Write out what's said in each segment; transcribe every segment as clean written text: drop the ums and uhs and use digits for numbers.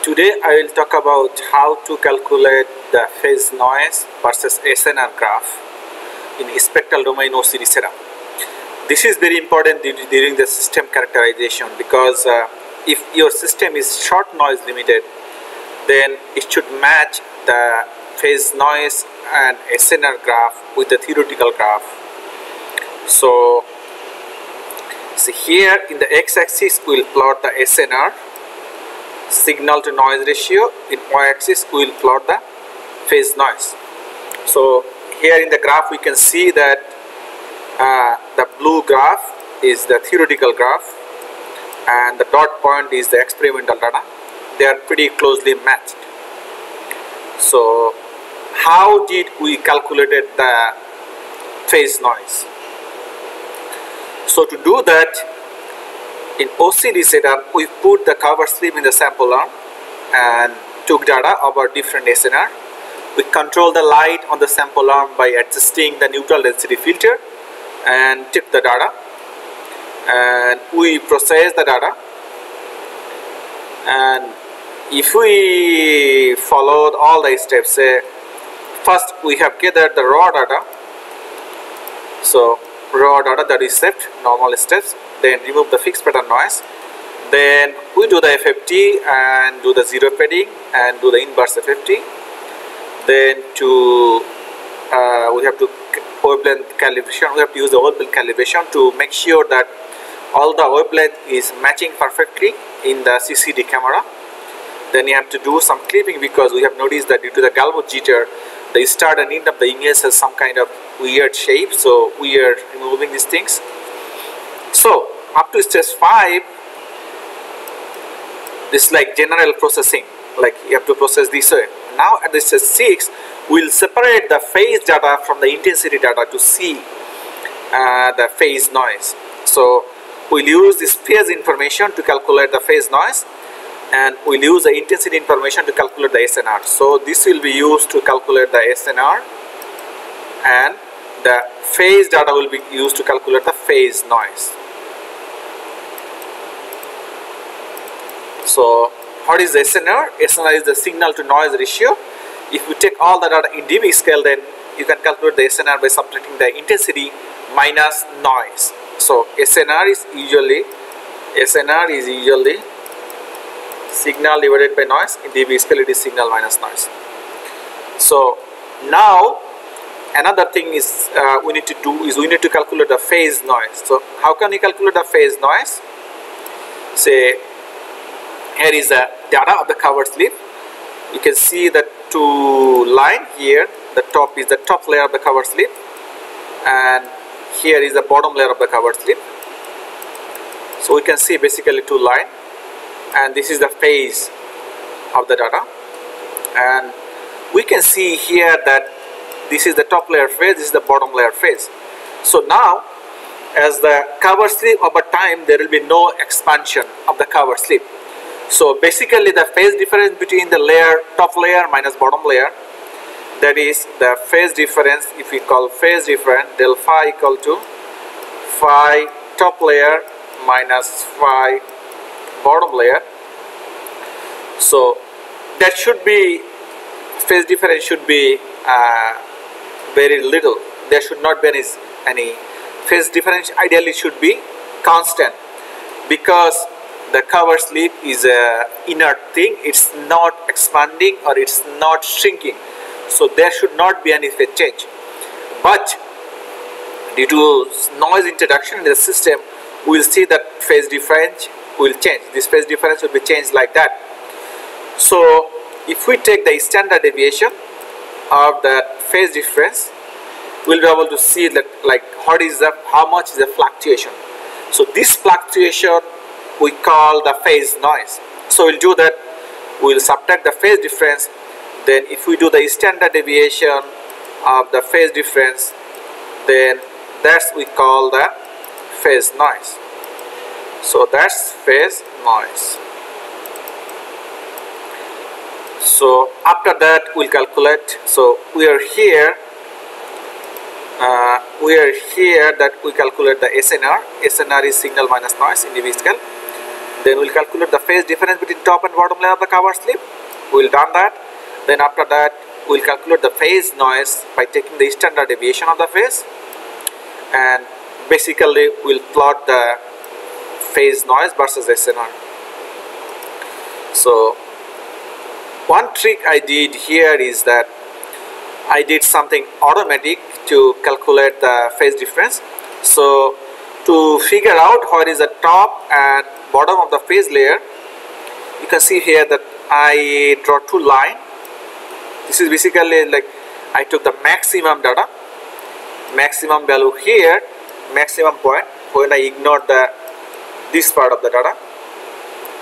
Today I will talk about how to calculate the phase noise versus SNR graph in spectral domain OCD setup. This is very important during the system characterization because if your system is short noise limited, then it should match the phase noise and SNR graph with the theoretical graph. So here in the x-axis we will plot the SNR, signal to noise ratio. In y-axis we will plot the phase noise. So here in the graph we can see that the blue graph is the theoretical graph and the dot point is the experimental data. They are pretty closely matched. So how did we calculated the phase noise? So to do that, in OCD setup, we put the cover slip in the sample arm and took data about different SNR. We control the light on the sample arm by adjusting the neutral density filter and took the data. And we process the data. And if we followed all the steps, first we have gathered the raw data. So raw data, that is set, normal steps. Then remove the fixed pattern noise. Then we do the FFT and do the zero padding and do the inverse FFT. Then we have to wavelength calibration. We have to use the wavelength calibration to make sure that all the wavelength is matching perfectly in the CCD camera. Then you have to do some clipping because we have noticed that due to the galvo jitter, the start and end of the image has some kind of weird shape. So we are removing these things. So up to stage 5, this is like general processing, like you have to process this way. Now at the stage 6, we will separate the phase data from the intensity data to see the phase noise. So we'll use this phase information to calculate the phase noise, and we'll use the intensity information to calculate the SNR. So this will be used to calculate the SNR, and the phase data will be used to calculate the phase noise. So what is the SNR? SNR is the signal to noise ratio. If we take all the data in dB scale, then you can calculate the SNR by subtracting the intensity minus noise. So SNR is usually signal divided by noise. In dB scale it is signal minus noise. So now another thing is we need to calculate the phase noise. So how can we calculate the phase noise? Say here is the data of the cover slip. You can see the two line here. The top is the top layer of the cover slip, and here is the bottom layer of the cover slip. So we can see basically two line, and this is the phase of the data. And we can see here that this is the top layer phase, this is the bottom layer phase. So now as the cover slip over time, there will be no expansion of the cover slip. So basically the phase difference between the layer, top layer minus bottom layer, that is the phase difference. If we call phase difference, del phi equal to phi top layer minus phi bottom layer. So that should be, phase difference should be very little. There should not be any phase difference. Ideally should be constant, because the cover slip is a inert thing. It's not expanding or it's not shrinking. So there should not be any phase change. But due to noise introduction in the system, we will see that phase difference will change. This phase difference will be changed like that. So if we take the standard deviation of the phase difference, we'll be able to see that like how much is the fluctuation. So this fluctuation we call the phase noise. So we'll do that. We'll subtract the phase difference. Then if we do the standard deviation of the phase difference, then that's we call the phase noise. So that's phase noise. So after that we'll calculate. So we are here that we calculate the SNR. SNR is signal minus noise in dB scale. Then we'll calculate the phase difference between top and bottom layer of the cover slip. We'll done that. Then after that, we'll calculate the phase noise by taking the standard deviation of the phase, and basically we'll plot the phase noise versus SNR. So one trick I did here is that I did something automatic to calculate the phase difference. So to figure out what is the top and bottom of the phase layer, you can see here that I draw two lines. This is basically like I took the maximum data, maximum value here, maximum point when I ignored this part of the data,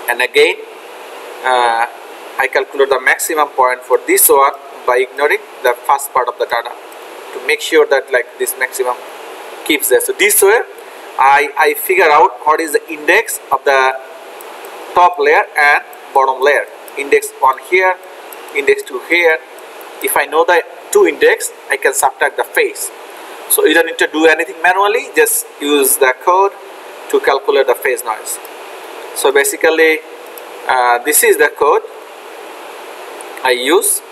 and again I calculate the maximum point for this one by ignoring the first part of the data to make sure that like this maximum keeps there. So this way I figure out what is the index of the top layer and bottom layer. Index 1 here, index 2 here. If I know the two index, I can subtract the phase. So you don't need to do anything manually, just use the code to calculate the phase noise. So basically this is the code I use.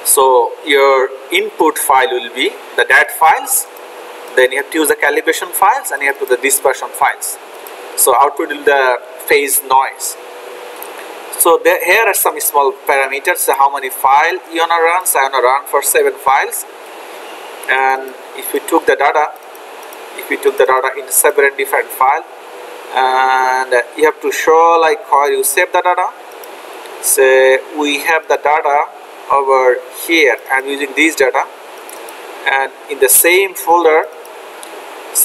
So your input file will be the DAT files, then you have to use the calibration files, and you have to use the dispersion files. So output will be the phase noise. So here are some small parameters. So how many files you wanna run? So I wanna run for 7 files, and if we took the data in 7 different files, and you have to show like how you save the data. So we have the data over here. I'm using this data, and in the same folder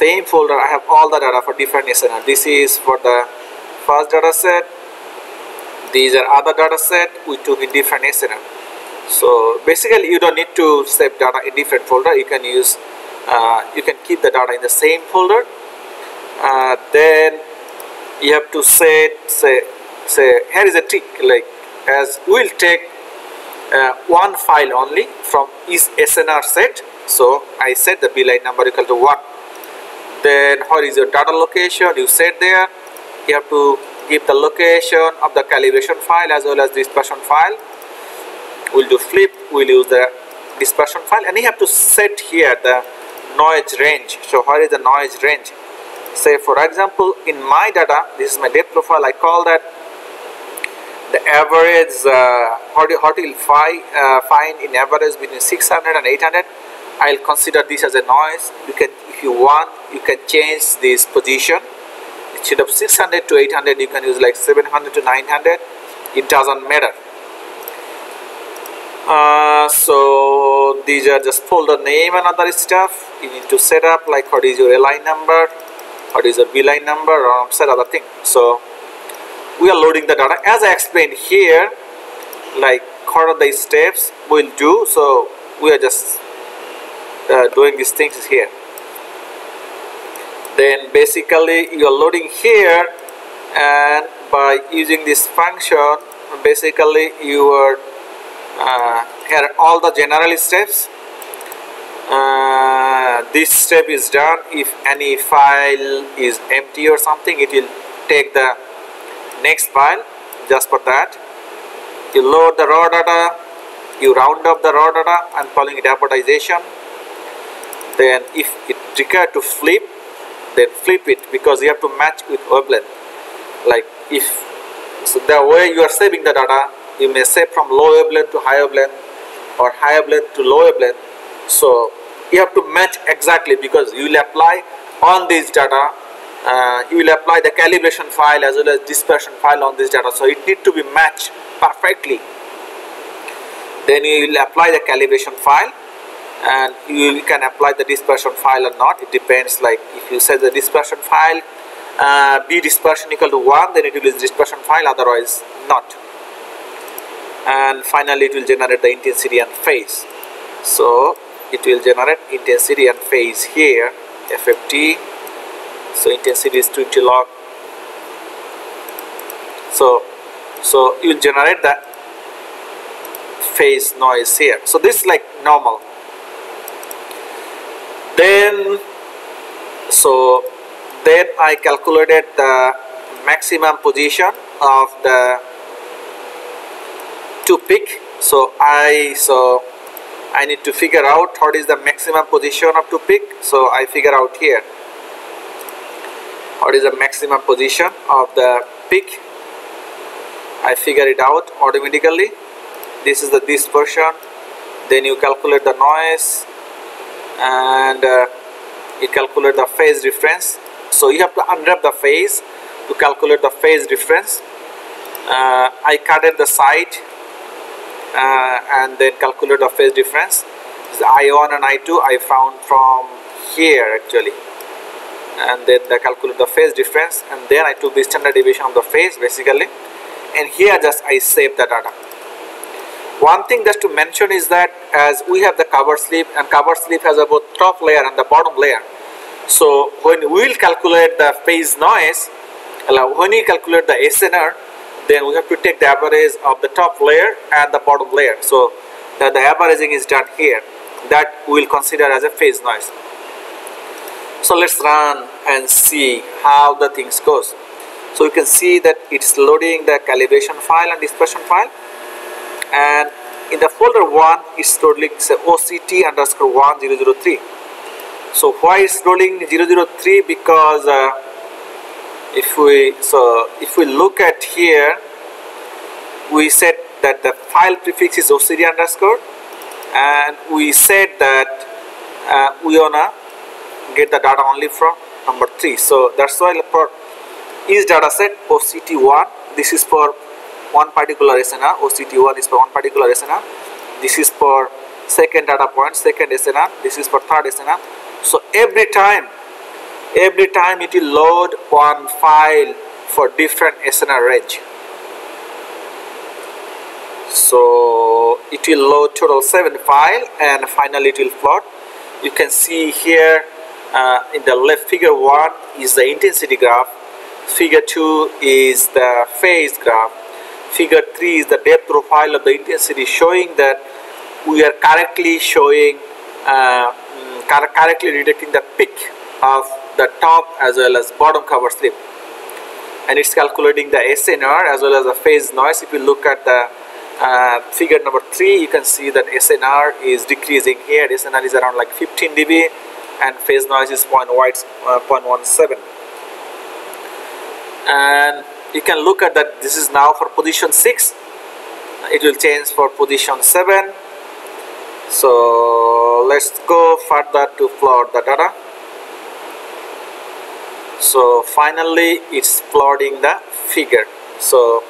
I have all the data for different SNR. This is for the first data set. These are other data set we took in different SNR. So basically you don't need to save data in different folder. You can use you can keep the data in the same folder. Then you have to say here is a trick, like as we'll take one file only from each SNR set. So I set the B line number equal to 1. Then what is your data location? You set there. You have to give the location of the calibration file as well as dispersion file. We'll do flip, we'll use the dispersion file, and you have to set here the noise range. So what is the noise range? Say for example in my data, this is my depth profile, I call that the average what you'll find in average between 600 and 800. I'll consider this as a noise. You can, if you want, you can change this position. Instead of 600 to 800, you can use like 700 to 900. It doesn't matter. So these are just folder name and other stuff. You need to set up like what is your A line number, what is your B line number, or set other thing. So we are loading the data as I explained here, like what are the steps we'll do. So we are just doing these things here. Then basically you are loading here, and by using this function basically you are here are all the general steps. This step is done if any file is empty or something, it will take the next file. Just for that you load the raw data, you round up the raw data. I'm calling it amortization. Then if it requires to flip, then flip it, because you have to match with wavelength. Like if so the way you are saving the data, you may save from low wavelength to high wavelength or high wavelength to low wavelength. So you have to match exactly, because you will apply on this data, you will apply the calibration file as well as dispersion file on this data. So it needs to be matched perfectly. Then you will apply the calibration file, and you can apply the dispersion file or not. It depends. Like if you set the dispersion file B dispersion equal to 1, then it will use dispersion file, otherwise not. And finally it will generate the intensity and phase. So it will generate intensity and phase here, FFT. So intensity is 20 log. So you will generate the phase noise here. So this is like normal. Then I calculated the maximum position of the two peak. So I need to figure out what is the maximum position of two peak. So I figure out here what is the maximum position of the peak. I figure it out automatically. This is the dispersion. Then you calculate the noise and you calculate the phase difference. So you have to unwrap the phase to calculate the phase difference. I cutted the side and then calculate the phase difference. The I1 and I2 I found from here actually, and then I calculate the phase difference, and then I took the standard deviation of the phase basically, and here just I save the data. One thing just to mention is that as we have the cover slip, and cover slip has both top layer and the bottom layer. So when we will calculate the phase noise, when we calculate the SNR, then we have to take the average of the top layer and the bottom layer. So the averaging is done here. That we will consider as a phase noise. So let's run and see how the things goes. So you can see that it's loading the calibration file and dispersion file, and in the folder 1 it's loading OCT underscore 1003. So why it's loading 003? Because if we look at here, we said that the file prefix is OCD underscore, and we said that we wanna get the data only from number 3. So that's why for each data set OCT1, this is for one particular SNR. OCT1 is for one particular SNR. This is for second data point, second SNR. This is for third SNR. So every time it will load one file for different SNR range. So it will load total 7 files, and finally it will plot. You can see here in the left, figure 1 is the intensity graph, figure 2 is the phase graph, figure 3 is the depth profile of the intensity, showing that we are correctly showing correctly detecting the peak of the top as well as bottom cover slip, and it's calculating the SNR as well as the phase noise. If you look at the figure number 3, you can see that SNR is decreasing here. SNR is around like 15 dB and phase noise is 0.17, and you can look at that. This is now for position 6. It will change for position 7. So let's go further to plot the data. So finally it's plotting the figure. So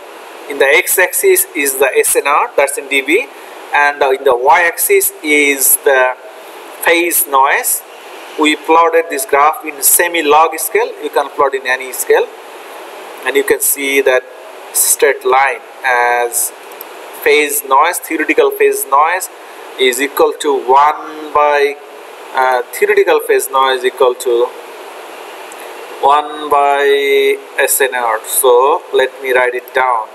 in the x-axis is the SNR, that's in dB, and in the y-axis is the phase noise. We plotted this graph in semi-log scale. You can plot in any scale, and you can see that straight line as phase noise, theoretical phase noise is equal to 1 by theoretical phase noise equal to 1 by SNR. So let me write it down.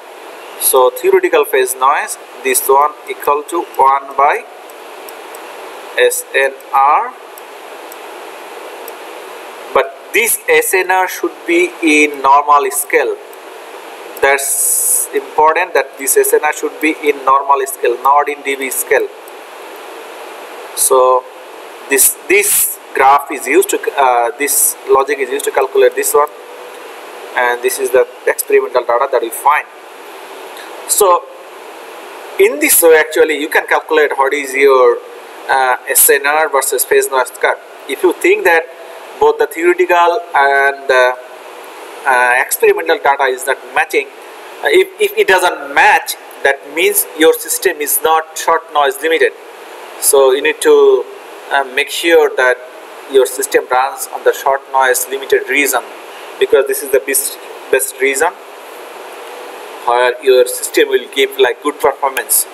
So theoretical phase noise, this one equal to 1 by SNR, but this SNR should be in normal scale. That's important, that this SNR should be in normal scale, not in dB scale. So this graph is used to this logic is used to calculate this one, and this is the experimental data that we find. So in this way actually you can calculate what is your SNR versus phase noise curve. If you think that both the theoretical and experimental data is not matching, if it doesn't match, that means your system is not short noise limited. So you need to make sure that your system runs on the short noise limited region, because this is the best region where your system will give like good performance.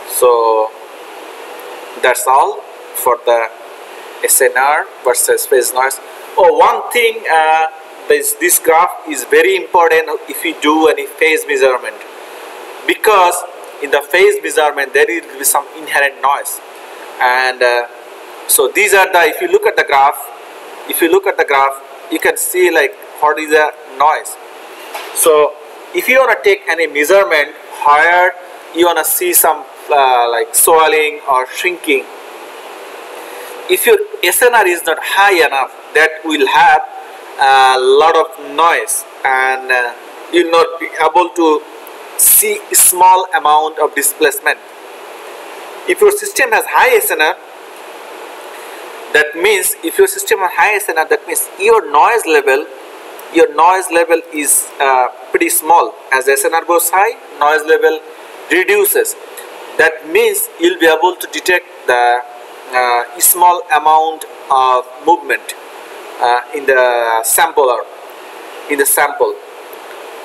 So that's all for the SNR versus phase noise. Oh, one thing, this graph is very important if you do any phase measurement, because in the phase measurement there will be some inherent noise, and so these are the, if you look at the graph, you can see like what is the noise. So if you want to take any measurement where you want to see some like swelling or shrinking, if your SNR is not high enough, that will have a lot of noise, and you'll not be able to see a small amount of displacement. If your system has high SNR, that means if your system has high SNR, that means your noise level is pretty small. As the SNR goes high, noise level reduces. That means you'll be able to detect the small amount of movement in the sample.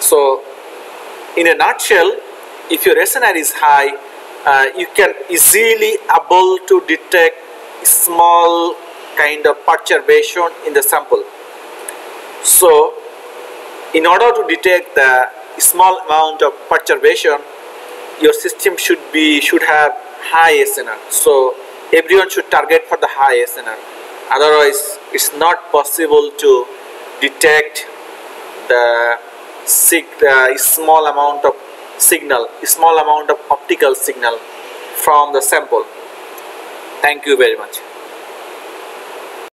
So in a nutshell, if your SNR is high, you can easily able to detect small kind of perturbation in the sample. So in order to detect the small amount of perturbation, your system should have high SNR. So everyone should target for the high SNR. Otherwise, it's not possible to detect the small amount of signal, small amount of optical signal from the sample. Thank you very much.